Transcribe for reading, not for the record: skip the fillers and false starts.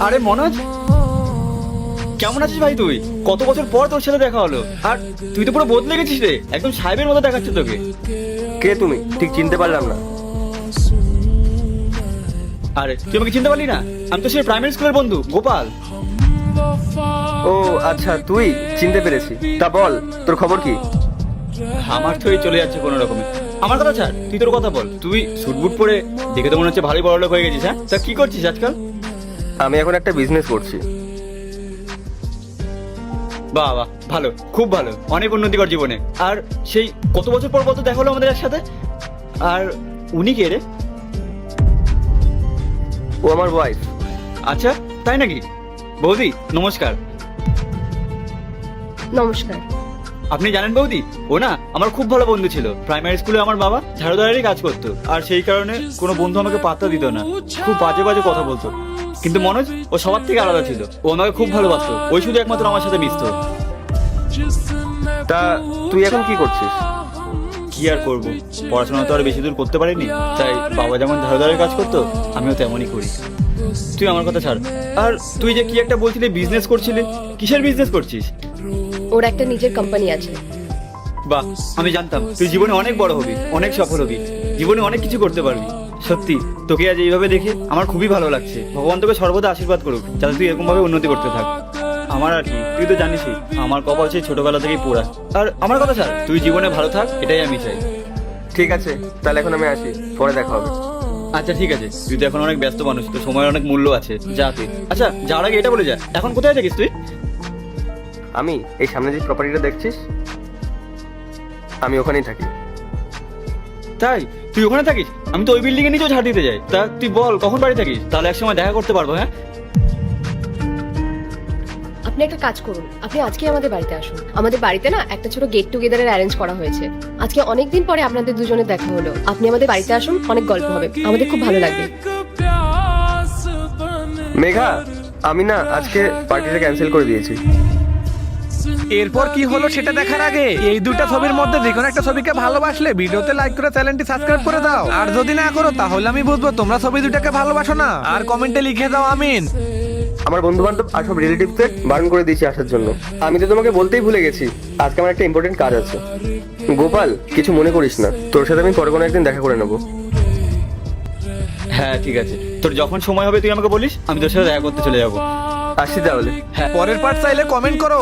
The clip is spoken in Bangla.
আরে মনোজ, কেমন আছিস ভাই? তুই কত বছর পর তোর সাথে দেখা হলো, আর তুই তো পুরো বদলে গেছিস রে, একদম সাহেবের মতো দেখাচ্ছে তোকে। কে তুমি? ঠিক চিনতে পারলাম না। আরে তুই আমাকে চিনতে পারলি না? আমি তো সেই প্রাইমারি স্কুলের বন্ধু গোপাল। ও আচ্ছা, তুই চিনতে পেরেছি। তা বল, তোর খবর কি? আমার তো এই চলে যাচ্ছে কোনো রকমে। আমার কথা ছাড়, তুই তোর কথা বল। তুই স্যুট বুট পরে দেখে তো মনে হচ্ছে ভালোই বড়লোক হয়ে গেছিস। হ্যাঁ, তা কি করছিস আজকাল? আমি এখন একটা বিজনেস করছি। বাহ বাহ, ভালো, খুব ভালো, অনেক উন্নতি কর জীবনে। আর সেই কত বছর পর বলতো দেখা হলো আমাদের একসাথে। আর উনি কে রে? ও আমার ওয়াইফ। আচ্ছা, তাই নাকি? বৌদি নমস্কার। নমস্কার। আপনি জানেন বৌদি, ও না আমার খুব ভালো বন্ধু ছিল। প্রাইমারি স্কুলে আমার বাবা ঝাড়ুদারেরই কাজ করতো, আর সেই কারণে কোনো বন্ধু আমাকে পাত্তা দিত না, খুব বাজে বাজে কথা বলতো। কিন্তু মনোজ, ও সবার থেকে আলাদা ছিল। ও আমাকে খুব ভালোবাসতো, ওই শুধু একমাত্র আমার সাথে মিশতো। তা তুই এখন কি করছিস? কি আর করবো, পড়াশোনা তো আর বেশি দূর করতে পারিনি, তাই বাবা যেমন ঝাড়ুদারের কাজ করতো আমিও তেমনই করি। তুই আমার কথা ছাড়, আর তুই যে কি একটা বলছিলি বিজনেস করছিলি, কিসের বিজনেস করছিস? ওর একটা নিজের কোম্পানি আছে। বাহ, আমি জানতাম তুই জীবনে অনেক বড় হবি, অনেক সফল হবি, জীবনে অনেক কিছু করতে পারবি। সত্যি তোকে আজ এইভাবে দেখে আমার খুবই ভালো লাগছে। ভগবান তোকে সর্বদা আশীর্বাদ করুক, যাতে তুই এরকম ভাবে উন্নতি করতে থাক। আমার আর কি, তুই তো জানিসই আমার কপাল সেই ছোটবেলা থেকেই পোড়া। আর আমার কথা ছাড়, তুই জীবনে ভালো থাক, এটাই আমি চাই। ঠিক আছে, তাহলে এখন আমি আসি, পরে দেখা হবে। আচ্ছা ঠিক আছে, তুই তো এখন অনেক ব্যস্ত মানুষ, তো সময়ের অনেক মূল্য আছে, যা তুই। আচ্ছা, যাওয়ার আগে এটা বলে যা, এখন কোথায় থাকিস তুই? আমি এই সামনে যে প্রপার্টিটা দেখছিস, আমি ওখানেই থাকি। তাই? তুই ওখানে থাকিস? আমি তো ওই বিল্ডিং এর নিচেও ঝাড় দিতে যাই। তা তুই বল কখন বাড়ি থাকিস, তাহলে একসময় দেখা করতে পারবো। হ্যাঁ, আপনি একটা কাজ করুন, আপনি আজকে আমাদের বাড়িতে আসুন। আমাদের বাড়িতে না একটা ছোট গেট টুগেদারের অ্যারেঞ্জ করা হয়েছে। আজকে অনেকদিন পরে আপনাদের দুজনের দেখা হলো। আপনি আমাদের বাড়িতে আসুন, অনেক গল্প হবে, আমাদের খুব ভালো লাগবে। মেঘা, আমি না আজকে পার্টিটা ক্যান্সেল করে দিয়েছি। এরপর কি হলো সেটা দেখার আগে এই দুটো ছবির মধ্যে যে কোনো একটা ছবিকে ভালোবাসলে ভিডিওতে লাইক করে চ্যানেলটি সাবস্ক্রাইব করে দাও। আর যদি না করো তাহলে আমি বুঝবো তোমরা ছবি দুটাকে ভালোবাসো না। আর কমেন্টে লিখে দাও আমিন। আমার বন্ধু বান্ধব আর সব রিলেটিভসদের বারণ করে দিয়েছি আসার জন্য। আমি তো তোমাকে বলতেই ভুলে গেছি, আজকে আমার একটা ইম্পর্টেন্ট কাজ আছে। গোপাল, কিছু মনে করিস না, তোর সাথে আমি পরে কোনো একদিন দেখা করে নেবো। হ্যাঁ ঠিক আছে, তোর যখন সময় হবে তুই আমাকে বলিস, আমি তোর সাথে দেখা করতে চলে যাবো। আসি তাহলে। হ্যাঁ। পরের পার্ট চাইলে কমেন্ট করো।